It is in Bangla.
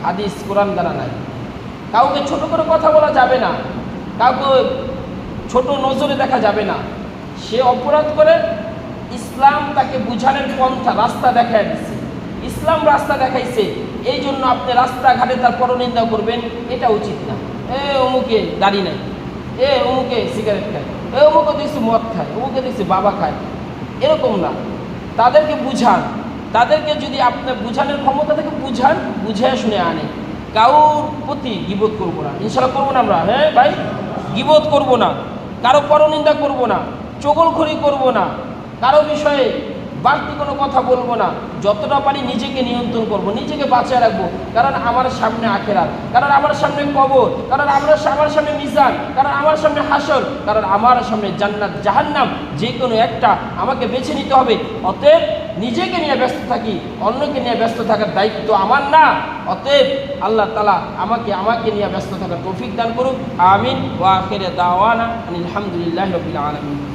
হাদিস কোরআন দ্বারা নাই। কাউকে ছোট করে কথা বলা যাবে না, কাউকে ছোট নজরে দেখা যাবে না। সে অপরাধ করে, ইসলাম তাকে বুঝানোর পন্থা রাস্তা দেখায় দিচ্ছে, ইসলাম রাস্তা দেখাইছে, এই জন্য আপনি রাস্তাঘাটে তার পরনিন্দা করবেন, এটা উচিত না। অমুকে দাড়ি নাই, অমুকে সিগারেট খায়, অমুকে দেখছি মদ খায়, অমুকে দেখছি বাবা খায়, এরকম না। তাদেরকে বুঝান, তাদেরকে যদি আপনার বুঝানোর ক্ষমতা থেকে বুঝান, বুঝে শুনে আনে। কারোর প্রতি গীবত করবো না, ইনশাল্লাহ করবো না আমরা। হ্যাঁ ভাই, গীবত করবো না, কারো পরনিন্দা করবো না, চগলখড়ি করবো না, কারো বিষয়ে বাড়তি কোনো কথা বলবো না। যতটা পারি নিজেকে নিয়ন্ত্রণ করব, নিজেকে বাঁচায় রাখবো। কারণ আমার সামনে আখেরাত, কারণ আমার সামনে কবর, কারণ আমার সামনে মিজান, কারণ আমার সামনে হাসর, কারণ আমার সামনে জান্নাত জাহান্নাম, যে কোনো একটা আমাকে বেছে নিতে হবে। অতএব নিজেকে নিয়ে ব্যস্ত থাকি, অন্যকে নিয়ে ব্যস্ত থাকার দায়িত্ব আমার না। অতএব আল্লাহ তাআলা আমাকে নিয়ে ব্যস্ত থাকার তৌফিক দান করুক। আমিন। ওয়া আখিরু দাওয়ানা আলহামদুলিল্লাহি রাব্বিল আলামিন।